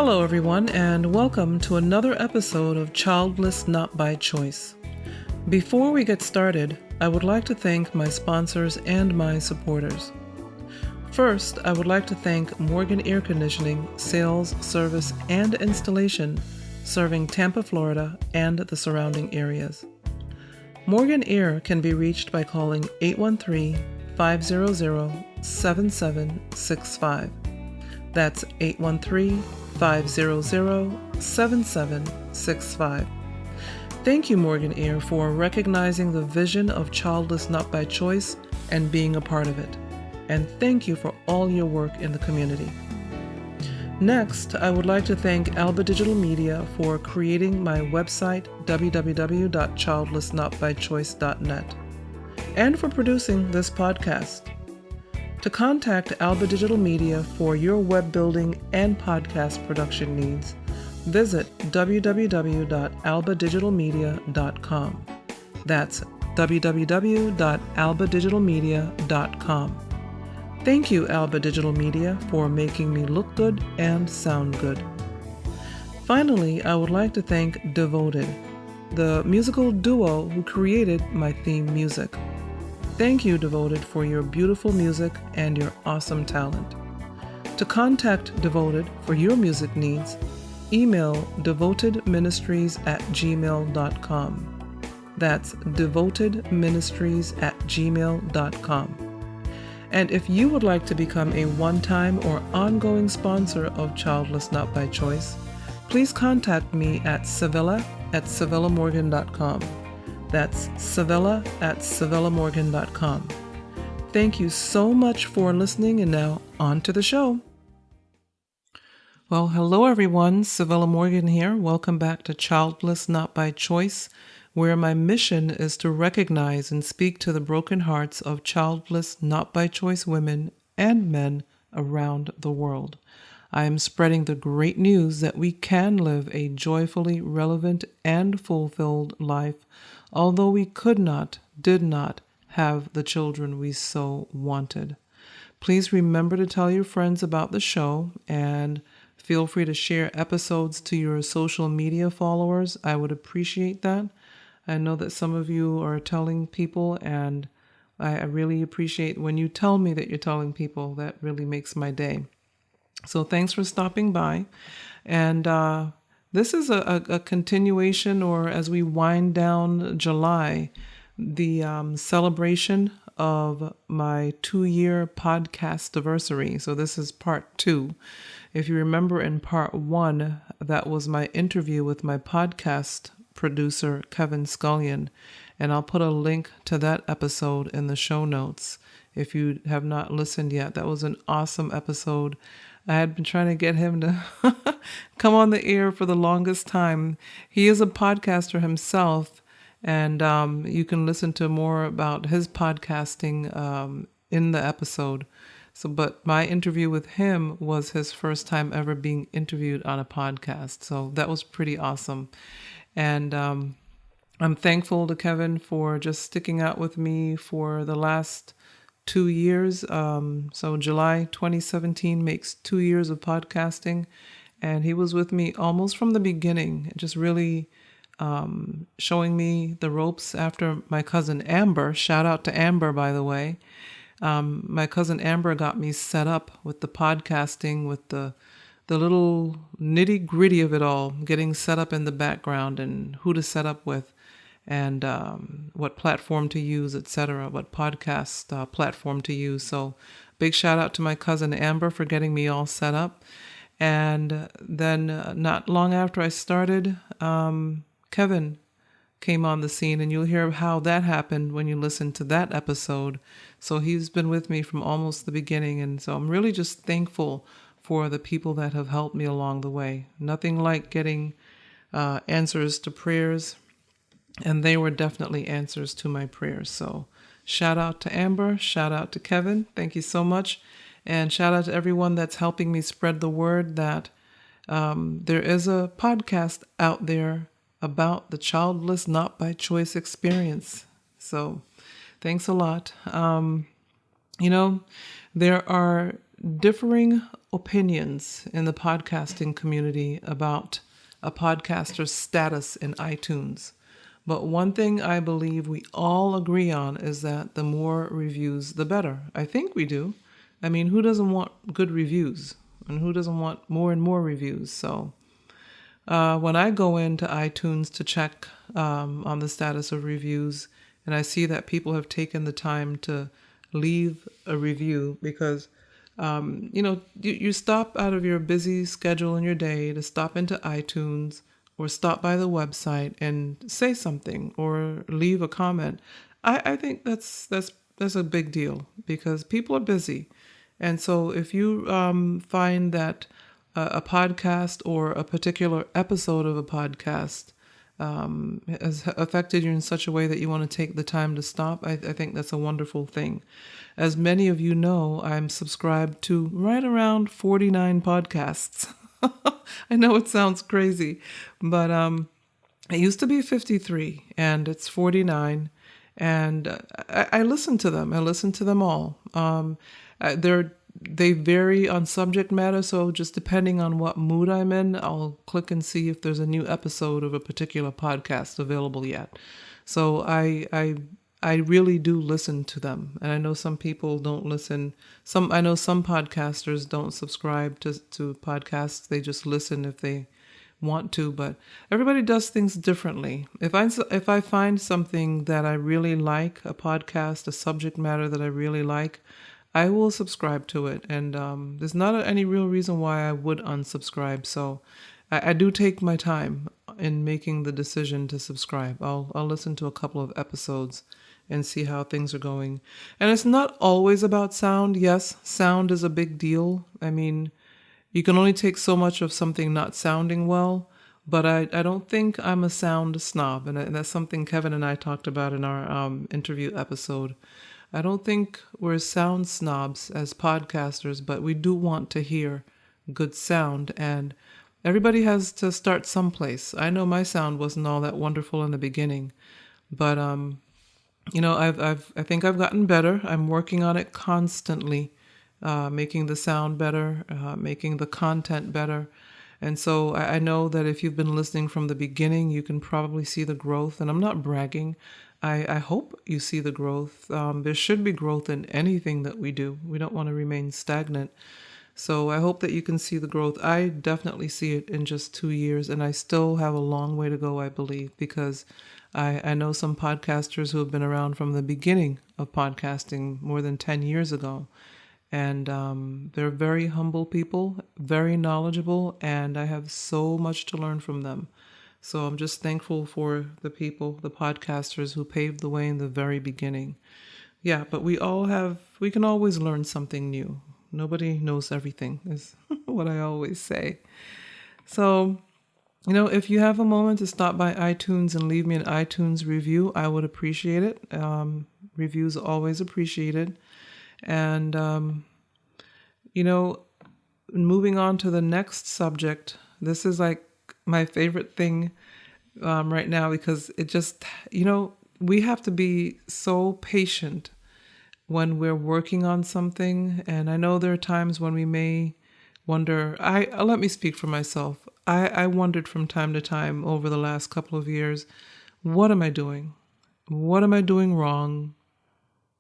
Hello, everyone, and welcome to another episode of Childless Not by Choice. Before we get started, I would like to thank my sponsors and my supporters. First, I would like to thank Morgan Air Conditioning, Sales, Service, and Installation, serving Tampa, Florida, and the surrounding areas. Morgan Air can be reached by calling 813-500-7765. That's 813-500-7765. Thank you, Morgan Air, for recognizing the vision of Childless Not by Choice and being a part of it. And thank you for all your work in the community. Next, I would like to thank Alba Digital Media for creating my website, www.childlessnotbychoice.net, and for producing this podcast. To contact Alba Digital Media for your web building and podcast production needs, visit www.albadigitalmedia.com. That's www.albadigitalmedia.com. Thank you, Alba Digital Media, for making me look good and sound good. Finally, I would like to thank Devoted, the musical duo who created my theme music. Thank you, Devoted, for your beautiful music and your awesome talent. To contact Devoted for your music needs, email devotedministries@gmail.com. That's devotedministries@gmail.com. And if you would like to become a one-time or ongoing sponsor of Childless Not by Choice, please contact me at Civilla@CivillaMorgan.com. That's Civilla@CivillaMorgan.com. Thank you so much for listening, and now on to the show. Well, hello everyone, Civilla Morgan here. Welcome back to Childless Not by Choice, where my mission is to recognize and speak to the broken hearts of childless, not by choice women and men around the world. I am spreading the great news that we can live a joyfully relevant and fulfilled life, although we did not have the children we so wanted. Please remember to tell your friends about the show, and feel free to share episodes to your social media followers. I would appreciate that. I know that some of you are telling people, and I really appreciate when you tell me that you're telling people. That really makes my day. So thanks for stopping by. And this is a continuation, or as we wind down July, the celebration of my 2-year podcastiversary. So this is part 2. If you remember, in part 1, that was my interview with my podcast producer, Kevin Scullion, and I'll put a link to that episode in the show notes if you have not listened yet. That was an awesome episode. I had been trying to get him to come on the air for the longest time. He is a podcaster himself, and you can listen to more about his podcasting in the episode. But my interview with him was his first time ever being interviewed on a podcast. So that was pretty awesome. And I'm thankful to Kevin for just sticking out with me for the last 2 years. So July 2017 makes 2 years of podcasting. And he was with me almost from the beginning, just really showing me the ropes after my cousin Amber. Shout out to Amber, by the way. My cousin Amber got me set up with the podcasting, with the little nitty gritty of it all, getting set up in the background and who to set up with, and what platform to use, etc., what podcast platform to use. So big shout out to my cousin Amber for getting me all set up. And then not long after I started, Kevin came on the scene, and you'll hear how that happened when you listen to that episode. So he's been with me from almost the beginning, and so I'm really just thankful for the people that have helped me along the way. Nothing like getting answers to prayers, and they were definitely answers to my prayers. So shout out to Amber, shout out to Kevin, thank you so much, and shout out to everyone that's helping me spread the word that there is a podcast out there about the Childless Not by Choice experience. So thanks a lot. There are differing opinions in the podcasting community about a podcaster's status in iTunes. But one thing I believe we all agree on is that the more reviews, the better. I think we do. I mean, who doesn't want good reviews? And who doesn't want more and more reviews? So when I go into iTunes to check on the status of reviews, and I see that people have taken the time to leave a review because, you stop out of your busy schedule in your day to stop into iTunes or stop by the website and say something or leave a comment. I think that's a big deal because people are busy. And so if you find that a podcast or a particular episode of a podcast has affected you in such a way that you want to take the time to stop, I think that's a wonderful thing. As many of you know, I'm subscribed to right around 49 podcasts. I know it sounds crazy, but it used to be 53 and it's 49. And I listen to them. I listen to them all. They vary on subject matter, so just depending on what mood I'm in, I'll click and see if there's a new episode of a particular podcast available yet. So I really do listen to them, and I know some people don't listen. I know some podcasters don't subscribe to podcasts; they just listen if they want to. But everybody does things differently. If I find something that I really like, a podcast, a subject matter that I really like, I will subscribe to it, and there's not any real reason why I would unsubscribe. So I do take my time in making the decision to subscribe. I'll listen to a couple of episodes and see how things are going. And it's not always about sound. Yes, sound is a big deal. I mean, you can only take so much of something not sounding well, but I don't think I'm a sound snob, and that's something Kevin and I talked about in our interview episode. I don't think we're sound snobs as podcasters, but we do want to hear good sound, and everybody has to start someplace. I know my sound wasn't all that wonderful in the beginning, but I think I've gotten better. I'm working on it constantly, making the sound better, making the content better. And so I know that if you've been listening from the beginning, you can probably see the growth. And I'm not bragging. I hope you see the growth. There should be growth in anything that we do. We don't want to remain stagnant. So I hope that you can see the growth. I definitely see it in just 2 years, and I still have a long way to go, I believe, because I know some podcasters who have been around from the beginning of podcasting more than 10 years ago. And they're very humble people, very knowledgeable, and I have so much to learn from them. So I'm just thankful for the people, the podcasters who paved the way in the very beginning. Yeah, but we can always learn something new. Nobody knows everything, is what I always say. So, if you have a moment to stop by iTunes and leave me an iTunes review, I would appreciate it. Reviews are always appreciated. And, moving on to the next subject, this is like my favorite thing right now because it just, we have to be so patient when we're working on something. And I know there are times when we may wonder, let me speak for myself. I wondered from time to time over the last couple of years, what am I doing? What am I doing wrong?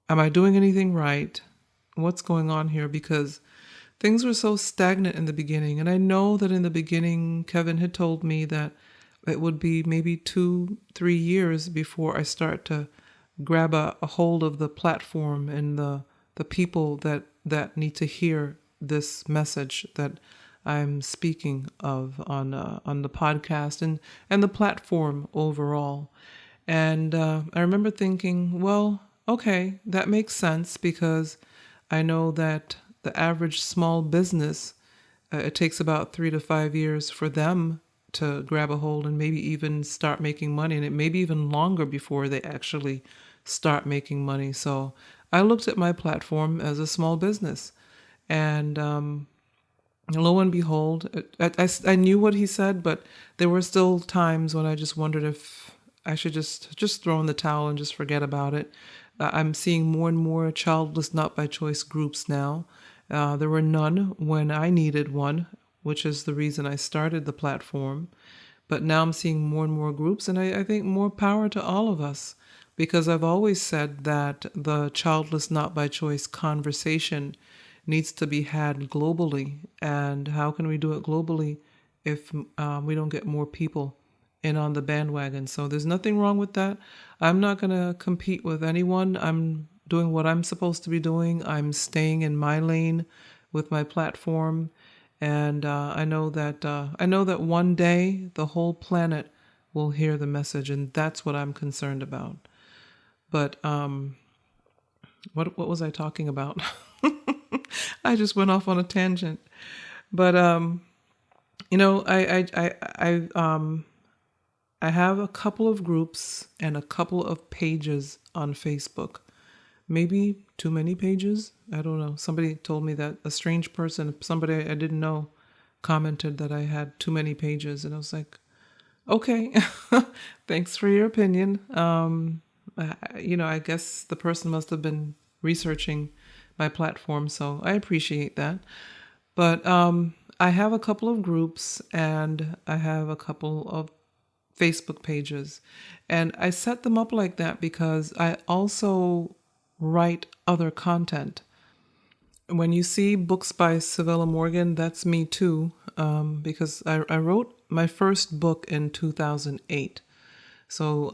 Am I doing anything right? What's going on here? Because things were so stagnant in the beginning. And I know that in the beginning, Kevin had told me that it would be maybe 2-3 years before I start to grab a hold of the platform and the people that need to hear this message that I'm speaking of on the podcast and the platform overall. And I remember thinking, well, okay, that makes sense because I know that the average small business, it takes about 3 to 5 years for them to grab a hold and maybe even start making money. And it may be even longer before they actually start making money. So I looked at my platform as a small business. And lo and behold, I knew what he said, but there were still times when I just wondered if I should just throw in the towel and just forget about it. I'm seeing more and more childless, not by choice groups now. There were none when I needed one, which is the reason I started the platform. But now I'm seeing more and more groups, and I think more power to all of us, because I've always said that the childless not by choice conversation needs to be had globally. And how can we do it globally if we don't get more people in on the bandwagon? So there's nothing wrong with that. I'm not going to compete with anyone. I'm doing what I'm supposed to be doing. I'm staying in my lane with my platform. And I know that one day the whole planet will hear the message, and that's what I'm concerned about. But what was I talking about? I just went off on a tangent. But I have a couple of groups and a couple of pages on Facebook. Maybe too many pages. I don't know. Somebody told me that a strange person, somebody I didn't know, commented that I had too many pages, and I was like, okay, thanks for your opinion. I guess the person must have been researching my platform, so I appreciate that. But I have a couple of groups and I have a couple of Facebook pages, and I set them up like that because I also write other content. When you see books by Civilla Morgan, that's me too, because I wrote my first book in 2008. So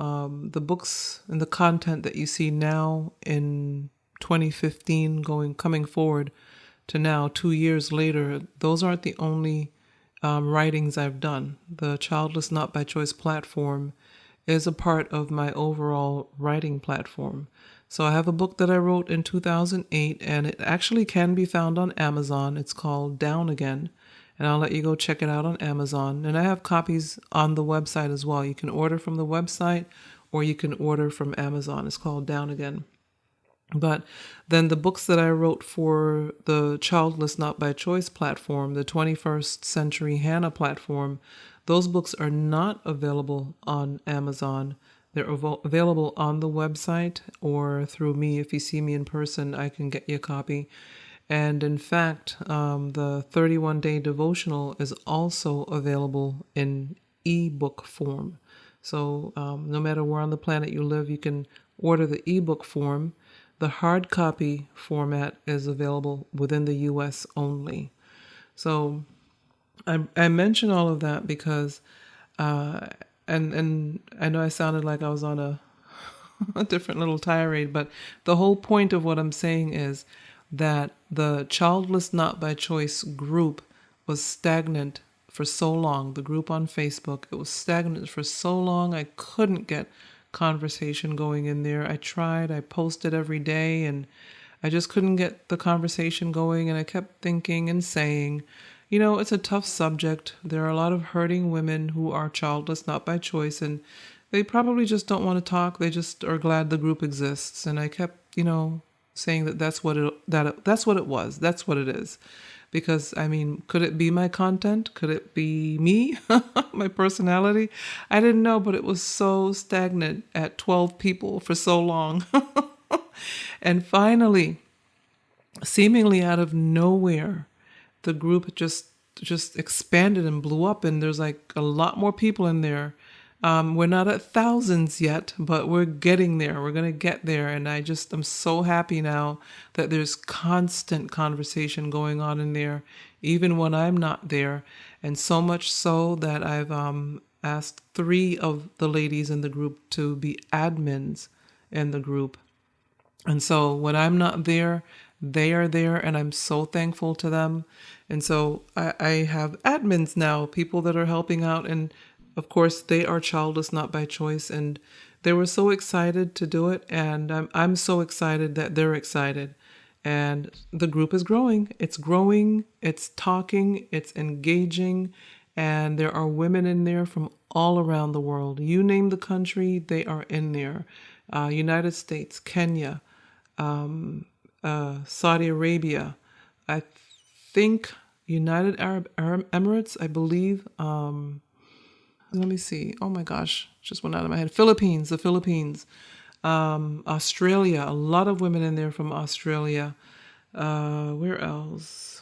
the books and the content that you see now in 2015 coming forward to now, 2 years later, those aren't the only writings I've done. The Childless Not by Choice platform is a part of my overall writing platform. So I have a book that I wrote in 2008, and it actually can be found on Amazon. It's called Down Again, and I'll let you go check it out on Amazon. And I have copies on the website as well. You can order from the website or you can order from Amazon. It's called Down Again. But then the books that I wrote for the Childless Not by Choice platform, the 21st Century Hannah platform, those books are not available on Amazon. They're available on the website or through me. If you see me in person, I can get you a copy. And in fact, the 31-day devotional is also available in ebook form. So no matter where on the planet you live, you can order the ebook form. The hard copy format is available within the U.S. only. So I mention all of that because, and I know I sounded like I was on a different little tirade, but the whole point of what I'm saying is that the Childless Not by Choice group was stagnant for so long. The group on Facebook, it was stagnant for so long. I couldn't get conversation going in there. I tried, I posted every day, and I just couldn't get the conversation going. And I kept thinking and saying, it's a tough subject. There are a lot of hurting women who are childless not by choice, and they probably just don't want to talk. They just are glad the group exists. And I kept, saying that that's what it was. That's what it is. Because, could it be my content? Could it be me? My personality? I didn't know, but it was so stagnant at 12 people for so long. And finally, seemingly out of nowhere, the group just expanded and blew up, and there's like a lot more people in there. We're not at thousands yet, but we're getting there. We're going to get there. And I'm so happy now that there's constant conversation going on in there, even when I'm not there. And so much so that I've asked 3 of the ladies in the group to be admins in the group. And so when I'm not there, they are there, and I'm so thankful to them. And so I have admins now, people that are helping out, and of course, they are childless, not by choice, and they were so excited to do it, and I'm so excited that they're excited. And the group is growing. It's growing, it's talking, it's engaging, and there are women in there from all around the world. You name the country, they are in there. United States, Kenya, Saudi Arabia, I think United Arab Emirates, I believe. Let me see. Oh my gosh, just went out of my head. The Philippines, Australia, a lot of women in there from Australia. Where else?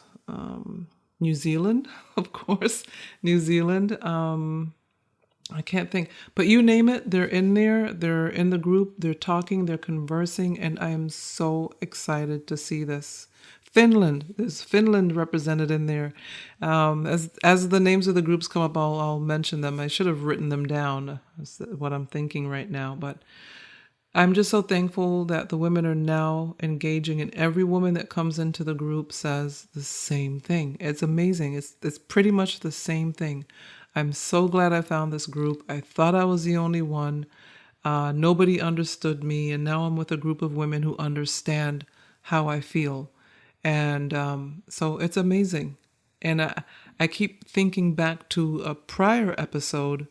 New Zealand, of course. New Zealand. I can't think. But you name it, they're in there. They're in the group. They're talking. They're conversing. And I am so excited to see this. Finland. There's Finland represented in there. As the names of the groups come up, I'll mention them. I should have written them down. That's what I'm thinking right now. But I'm just so thankful that the women are now engaging, and every woman that comes into the group says the same thing. It's amazing. It's pretty much the same thing. I'm so glad I found this group. I thought I was the only one. Nobody understood me, and now I'm with a group of women who understand how I feel. And so it's amazing. And I keep thinking back to a prior episode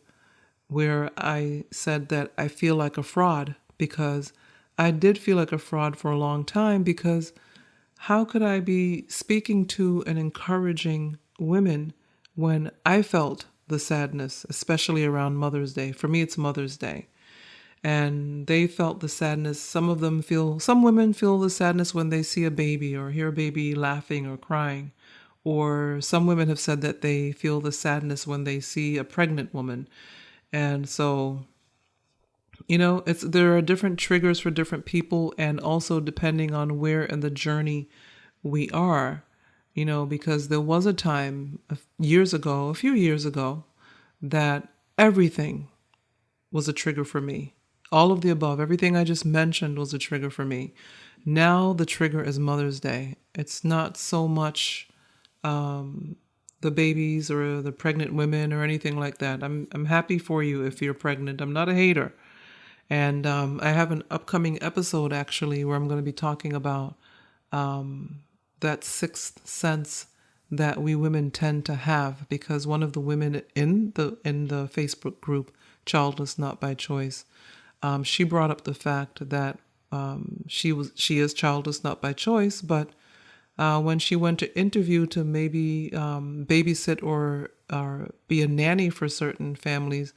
where I said that I feel like a fraud, because I did feel like a fraud for a long time, because how could I be speaking to and encouraging women when I felt the sadness, especially around Mother's Day? For me, it's Mother's Day. And they felt the sadness. Some women feel the sadness when they see a baby or hear a baby laughing or crying. Or some women have said that they feel the sadness when they see a pregnant woman. And so, there are different triggers for different people, and also depending on where in the journey we are, because there was a time a few years ago, that everything was a trigger for me. All of the above, everything I just mentioned was a trigger for me. Now the trigger is Mother's Day. It's not so much the babies or the pregnant women or anything like that. I'm happy for you if you're pregnant. I'm not a hater. And I have an upcoming episode, actually, where I'm going to be talking about that sixth sense that we women tend to have, because one of the women in the Facebook group, Childless Not by Choice, she brought up the fact that she is childless not by choice, but when she went to interview to maybe babysit or be a nanny for certain families,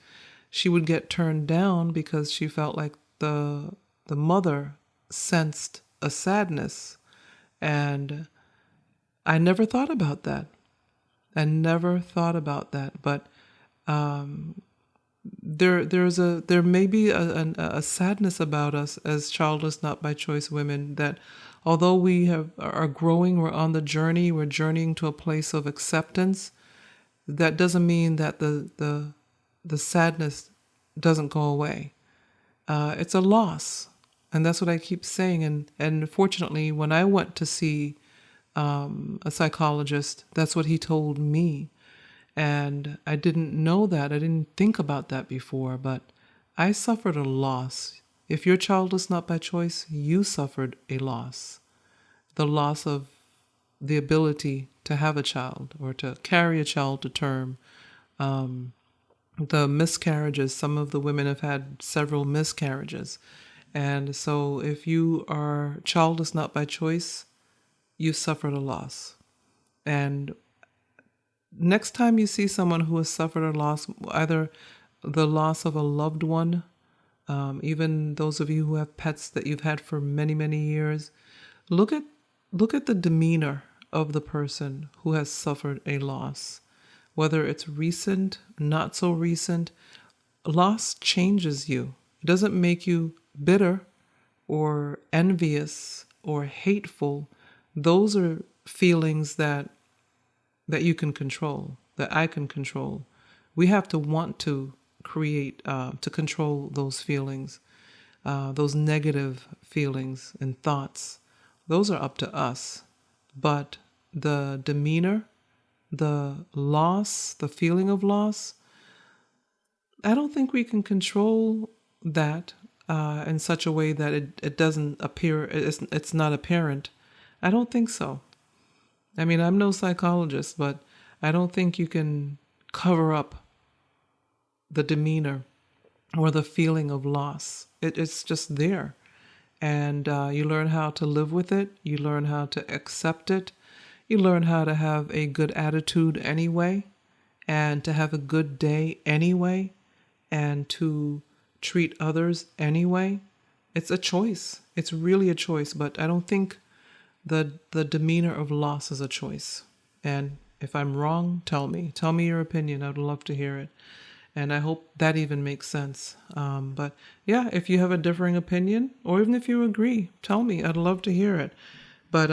she would get turned down because she felt like the mother sensed a sadness. And I never thought about that. But there may be a sadness about us as childless not by choice women, that although we are growing, we're on the journey, we're journeying to a place of acceptance, that doesn't mean that the sadness doesn't go away. It's a loss, and that's what I keep saying. And fortunately, when I went to see a psychologist, that's what he told me. And I didn't know that. I didn't think about that before, but I suffered a loss. If you're childless not by choice, you suffered a loss. The loss of the ability to have a child or to carry a child to term. The miscarriages, some of the women have had several miscarriages. And so if you are childless not by choice, you suffered a loss. And next time you see someone who has suffered a loss, either the loss of a loved one, even those of you who have pets that you've had for many, many years, look at the demeanor of the person who has suffered a loss. Whether it's recent, not so recent, loss changes you. It doesn't make you bitter or envious or hateful. Those are feelings that you can control, that I can control. We have to want to create, to control those feelings, those negative feelings and thoughts. Those are up to us. But the demeanor, the loss, the feeling of loss, I don't think we can control that in such a way that it doesn't appear, it's not apparent. I don't think so. I mean, I'm no psychologist, but I don't think you can cover up the demeanor or the feeling of loss. It's just there. And you learn how to live with it. You learn how to accept it. You learn how to have a good attitude anyway, and to have a good day anyway, and to treat others anyway. It's a choice. It's really a choice, but I don't think the demeanor of loss is a choice. And if I'm wrong, tell me. Tell me your opinion. I'd love to hear it. And I hope that even makes sense. But yeah, if you have a differing opinion, or even if you agree, tell me. I'd love to hear it. But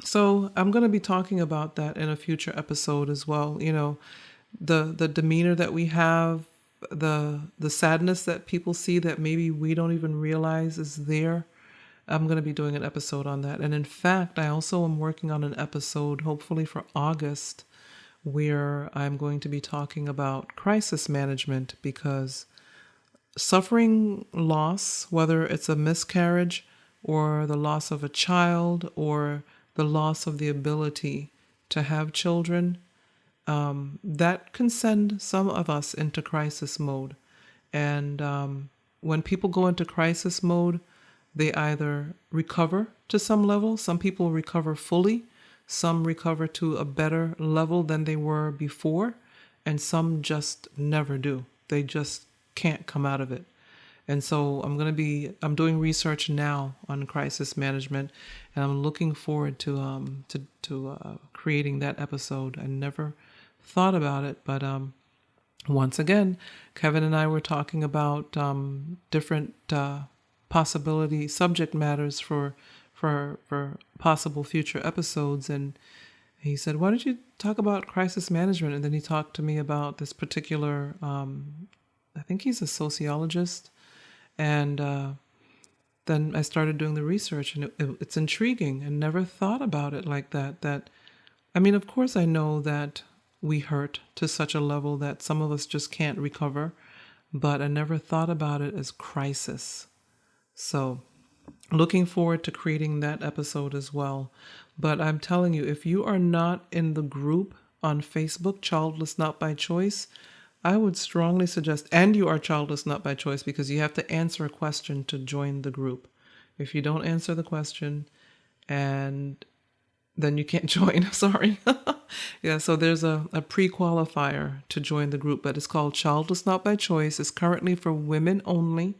so I'm going to be talking about that in a future episode as well. You know, the demeanor that we have, the sadness that people see that maybe we don't even realize is there. I'm going to be doing an episode on that. And in fact, I also am working on an episode, hopefully for August, where I'm going to be talking about crisis management, because suffering loss, whether it's a miscarriage or the loss of a child or the loss of the ability to have children, that can send some of us into crisis mode. And when people go into crisis mode, they either recover to some level, some people recover fully, some recover to a better level than they were before, and some just never do. They just can't come out of it. And so I'm doing research now on crisis management, and I'm looking forward to creating that episode. I never thought about it, but once again, Kevin and I were talking about different possibility subject matters for possible future episodes, and he said, "Why don't you talk about crisis management?" And then he talked to me about this particular. I think he's a sociologist, and then I started doing the research, and it's intriguing. I never thought about it like that. I mean, of course, I know that we hurt to such a level that some of us just can't recover, but I never thought about it as crisis. So, looking forward to creating that episode as well. But I'm telling you, if you are not in the group on Facebook, Childless Not by Choice, I would strongly suggest, and you are childless not by choice, because you have to answer a question to join the group. If you don't answer the question, and then you can't join. Sorry. Yeah, so there's a pre-qualifier to join the group, but it's called Childless Not by Choice. It's currently for women only.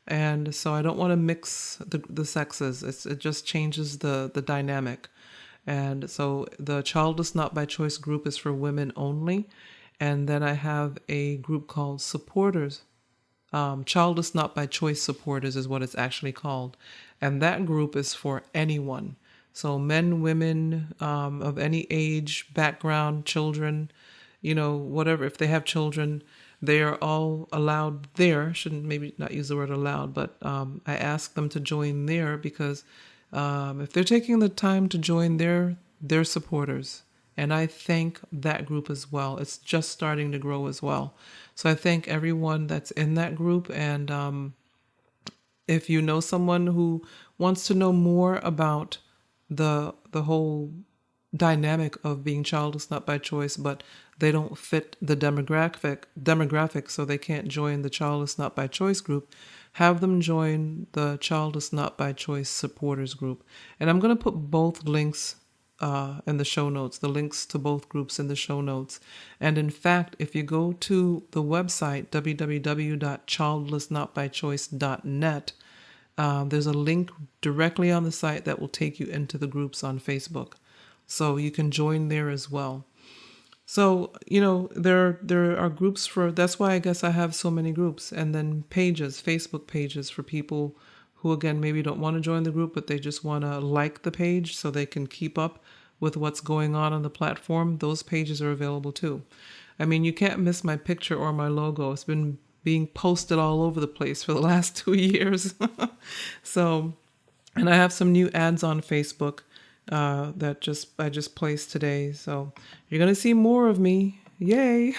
And so I don't want to mix the sexes. It just changes the dynamic. And so the Childless Not by Choice group is for women only. And then I have a group called Supporters. Childless Not by Choice Supporters is what it's actually called. And that group is for anyone. So men, women, of any age, background, children, whatever. If they have children, they are all allowed there. Shouldn't maybe not use the word allowed, but I ask them to join there because if they're taking the time to join there, they're supporters. And I thank that group as well. It's just starting to grow as well. So I thank everyone that's in that group. And if you know someone who wants to know more about the whole dynamic of being childless not by choice, but they don't fit the demographic, so they can't join the Childless Not by Choice group, have them join the Childless Not by Choice supporters group. And I'm going to put both links in the show notes, the links to both groups in the show notes. And in fact, if you go to the website, www.childlessnotbychoice.net, there's a link directly on the site that will take you into the groups on Facebook. So you can join there as well. So, there are groups that's why I guess I have so many groups, and then pages, Facebook pages for people who, again, maybe don't want to join the group, but they just want to like the page so they can keep up with what's going on the platform. Those pages are available too. I mean, you can't miss my picture or my logo. It's been being posted all over the place for the last 2 years. So, and I have some new ads on Facebook that I just placed today. So you're going to see more of me. Yay.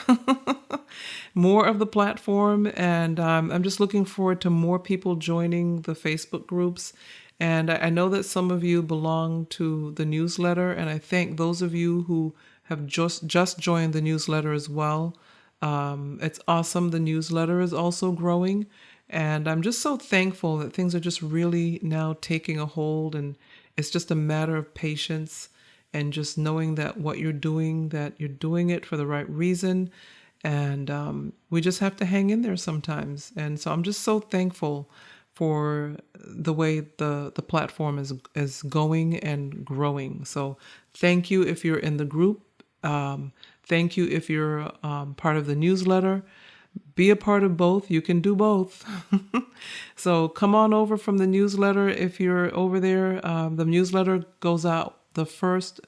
More of the platform. And I'm just looking forward to more people joining the Facebook groups. And I know that some of you belong to the newsletter. And I thank those of you who have just joined the newsletter as well. It's awesome. The newsletter is also growing. And I'm just so thankful that things are just really now taking a hold, and it's just a matter of patience and just knowing that what you're doing, that you're doing it for the right reason. And we just have to hang in there sometimes. And so I'm just so thankful for the way the platform is going and growing. So thank you if you're in the group. Thank you if you're part of the newsletter. Be a part of both. You can do both. So come on over from the newsletter if you're over there. The newsletter goes out the first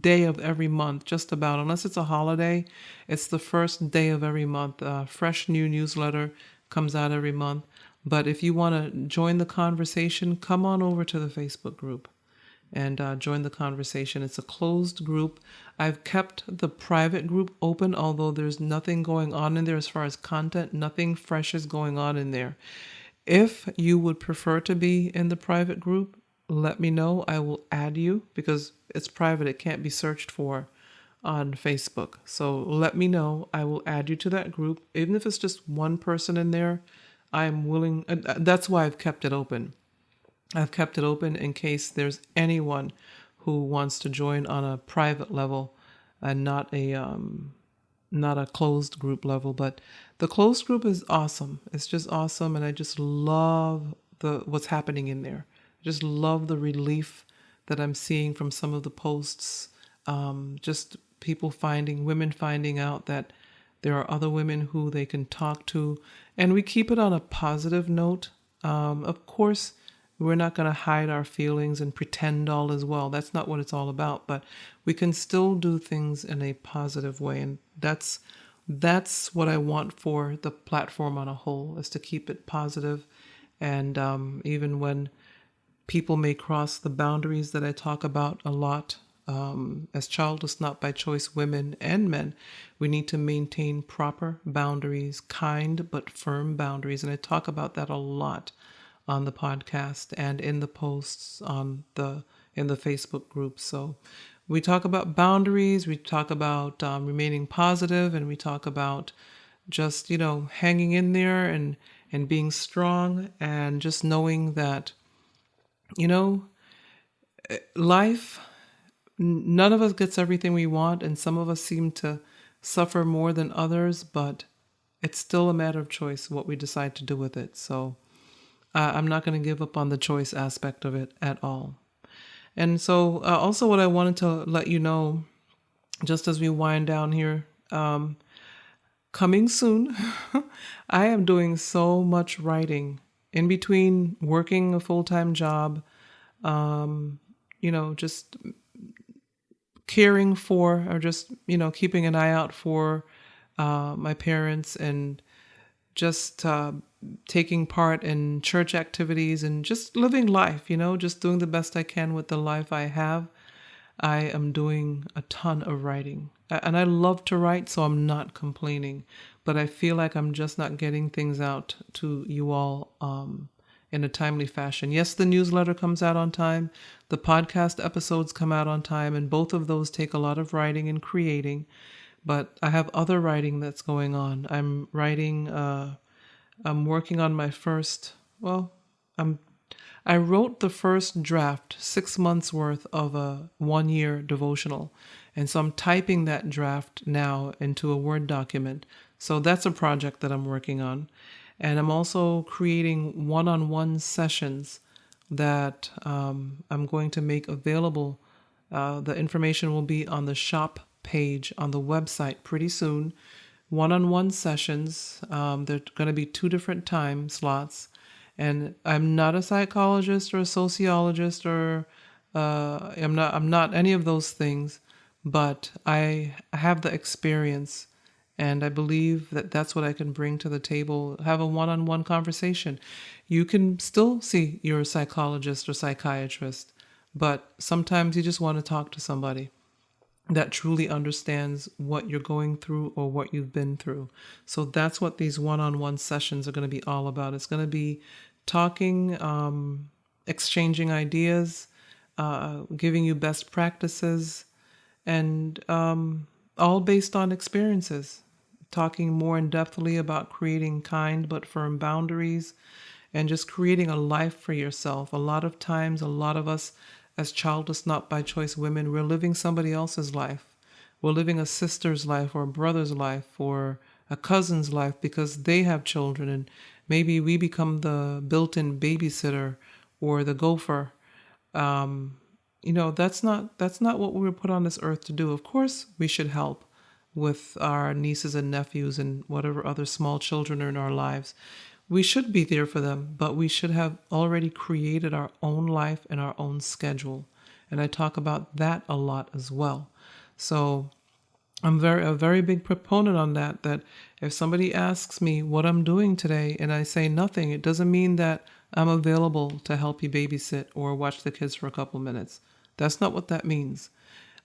day of every month, just about, unless it's a holiday. It's the first day of every month. Fresh new newsletter comes out every month. But if you want to join the conversation, come on over to the Facebook group and join the conversation. It's a closed group. I've kept the private group open, although there's nothing going on in there as far as content. Nothing fresh is going on in there. If you would prefer to be in the private group, let me know. I will add you because it's private. It can't be searched for on Facebook. So let me know. I will add you to that group. Even if it's just one person in there, I'm willing. That's why I've kept it open. I've kept it open in case there's anyone who wants to join on a private level and not a closed group level. But the closed group is awesome. It's just awesome, and I just love what's happening in there. I just love the relief that I'm seeing from some of the posts. Just women finding out that there are other women who they can talk to, and we keep it on a positive note. Of course, we're not going to hide our feelings and pretend all is well. That's not what it's all about. But we can still do things in a positive way. And that's what I want for the platform on a whole, is to keep it positive. And even when people may cross the boundaries that I talk about a lot, as childless, not by choice women and men, we need to maintain proper boundaries, kind but firm boundaries. And I talk about that a lot on the podcast and in the posts in the Facebook group. So we talk about boundaries, we talk about remaining positive, and we talk about just, hanging in there and being strong, and just knowing that, life, none of us gets everything we want, and some of us seem to suffer more than others, but it's still a matter of choice what we decide to do with it. So I'm not going to give up on the choice aspect of it at all. And so also what I wanted to let you know, just as we wind down here, coming soon, I am doing so much writing in between working a full-time job, just caring for, or just, keeping an eye out for my parents, and just taking part in church activities and just living life, just doing the best I can with the life I have. I am doing a ton of writing, and I love to write, so I'm not complaining, but I feel like I'm just not getting things out to you all in a timely fashion. Yes, the newsletter comes out on time. The podcast episodes come out on time, and both of those take a lot of writing and creating. But I have other writing that's going on. I'm working on my first, I wrote the first draft, 6 months worth of a 1-year devotional. And so I'm typing that draft now into a Word document. So that's a project that I'm working on. And I'm also creating one-on-one sessions that I'm going to make available. The information will be on the shop page on the website pretty soon. One-on-one sessions. They're going to be 2 different time slots. And I'm not a psychologist or a sociologist, or I'm not any of those things, but I have the experience, and I believe that that's what I can bring to the table. Have a one-on-one conversation. You can still see your psychologist or psychiatrist, but sometimes you just want to talk to somebody that truly understands what you're going through or what you've been through. So that's what these one-on-one sessions are going to be all about. It's going to be talking, exchanging ideas, giving you best practices, and all based on experiences. Talking more in depthly about creating kind but firm boundaries, and just creating a life for yourself. A lot of times, a lot of us as childless, not by choice women, we're living somebody else's life. We're living a sister's life or a brother's life or a cousin's life because they have children, maybe we become the built-in babysitter or the gopher. That's not what we were put on this earth to do. Of course, we should help with our nieces and nephews and whatever other small children are in our lives. We should be there for them, but we should have already created our own life and our own schedule. And I talk about that a lot as well. So I'm a very big proponent on that, that if somebody asks me what I'm doing today and I say nothing, it doesn't mean that I'm available to help you babysit or watch the kids for a couple minutes. That's not what that means.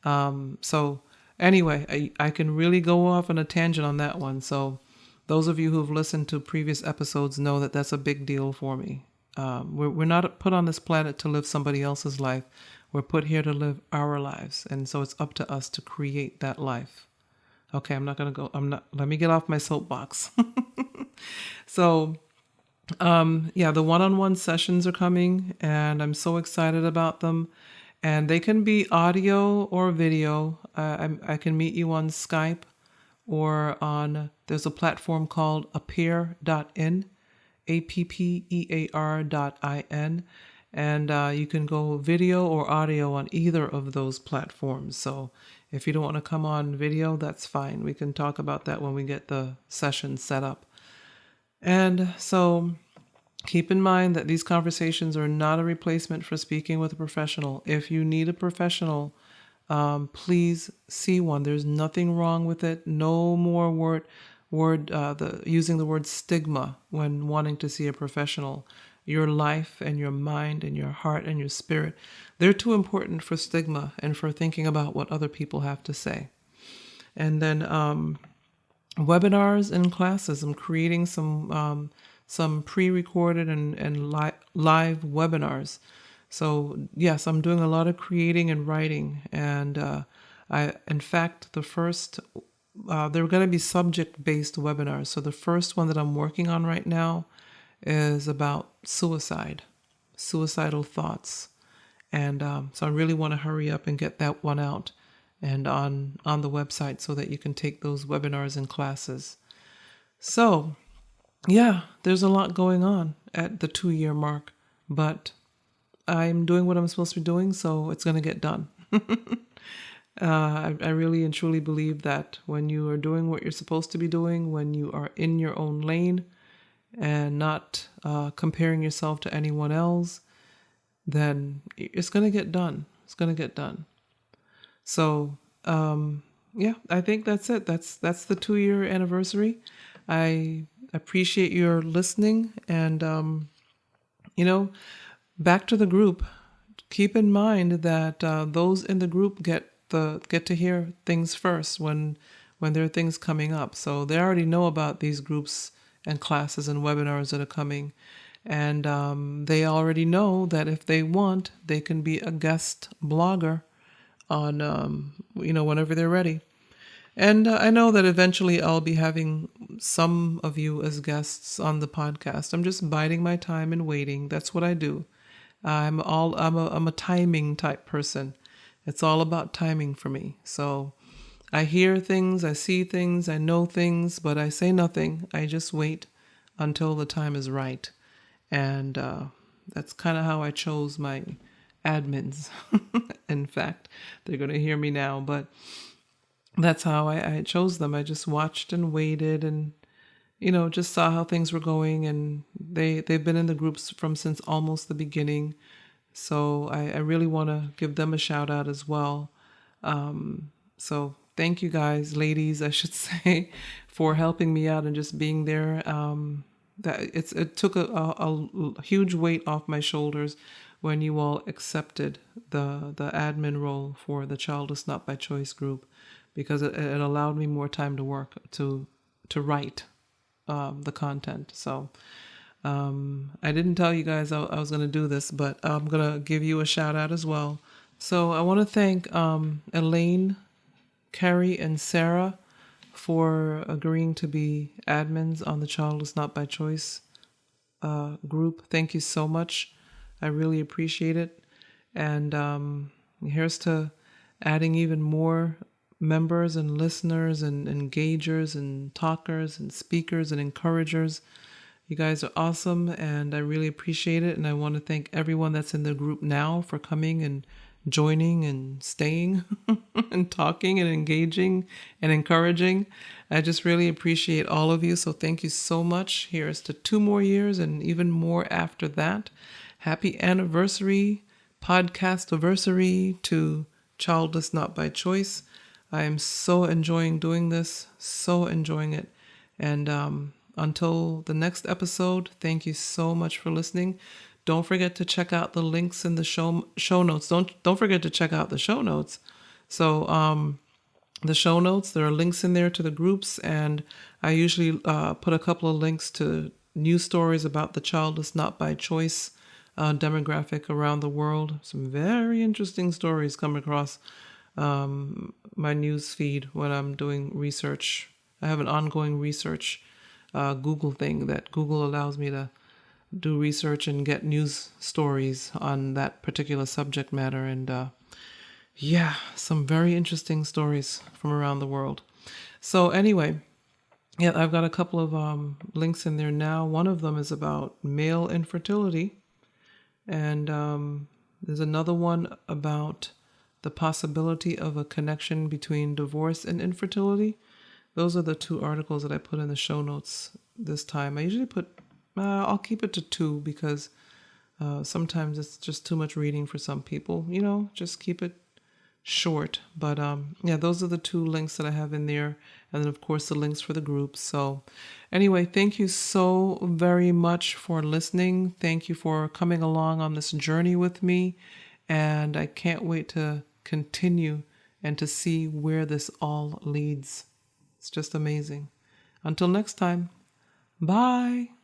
So anyway, I can really go off on a tangent on that one. So those of you who've listened to previous episodes know that that's a big deal for me. We're not put on this planet to live somebody else's life. We're put here to live our lives. And so it's up to us to create that life. Okay, let me get off my soapbox. So, the one-on-one sessions are coming and I'm so excited about them. And they can be audio or video. I can meet you on Skype or there's a platform called appear.in, appear.in. And you can go video or audio on either of those platforms. So if you don't want to come on video, that's fine. We can talk about that when we get the session set up. And so keep in mind that these conversations are not a replacement for speaking with a professional. If you need a professional, please see one. There's nothing wrong with it. No more using the word stigma when wanting to see a professional. Your life and your mind and your heart and your spirit, they're too important for stigma and for thinking about what other people have to say. And then webinars and classes. I'm creating some pre-recorded and live webinars. So yes, I'm doing a lot of creating and writing. And in fact, the first, they're going to be subject-based webinars. So the first one that I'm working on right now is about suicidal thoughts. And so I really want to hurry up and get that one out and on the website so that you can take those webinars and classes. So yeah, there's a lot going on at the 2-year mark, but I'm doing what I'm supposed to be doing, so it's going to get done. I really and truly believe that when you are doing what you're supposed to be doing, when you are in your own lane and not comparing yourself to anyone else, then it's going to get done. It's going to get done. So, I think that's it. That's the 2-year anniversary. I appreciate your listening, and back to the group. Keep in mind that those in the group get to hear things first when there are things coming up. So they already know about these groups and classes and webinars that are coming, and they already know that if they want, they can be a guest blogger on whenever they're ready. And I know that eventually I'll be having some of you as guests on the podcast. I'm just biding my time and waiting. That's what I do. I'm a timing type person. It's all about timing for me. So I hear things, I see things, I know things, but I say nothing. I just wait until the time is right. And that's kind of how I chose my admins. In fact, they're going to hear me now, but that's how I chose them. I just watched and waited and, just saw how things were going. And they've been in the groups since almost the beginning. So I really want to give them a shout out as well. So thank you guys, ladies, I should say, for helping me out and just being there. It took a huge weight off my shoulders when you all accepted the admin role for the Childless Not by Choice group, because it allowed me more time to work to write the content. So I didn't tell you guys I was going to do this, but I'm going to give you a shout out as well. So I want to thank Elaine, Carrie, and Sarah for agreeing to be admins on the Childless Not by Choice group. Thank you so much. I really appreciate it. And here's to adding even more members and listeners and engagers and talkers and speakers and encouragers. You guys are awesome, and I really appreciate it. And I want to thank everyone that's in the group now for coming and joining and staying and talking and engaging and encouraging. I just really appreciate all of you. So thank you so much. Here's to 2 more years and even more after that. Happy anniversary, podcastiversary to Childless Not by Choice. I am so enjoying doing this, so enjoying it. And until the next episode, thank you so much for listening. Don't forget to check out the links in the show notes. Don't forget to check out the show notes. So the show notes, there are links in there to the groups, and I usually put a couple of links to news stories about the Childless Not by Choice demographic around the world. Some very interesting stories come across my news feed when I'm doing research. I have an ongoing research Google thing that Google allows me to do research and get news stories on that particular subject matter. And yeah, some very interesting stories from around the world. So anyway, yeah, I've got a couple of links in there now. One of them is about male infertility. And there's another one about the possibility of a connection between divorce and infertility. Those are the 2 articles that I put in the show notes this time. I usually I'll keep it to 2 because sometimes it's just too much reading for some people. Just keep it short. But yeah, those are the 2 links that I have in there. And then, of course, the links for the groups. So anyway, thank you so very much for listening. Thank you for coming along on this journey with me. And I can't wait to continue and to see where this all leads. It's just amazing. Until next time, bye.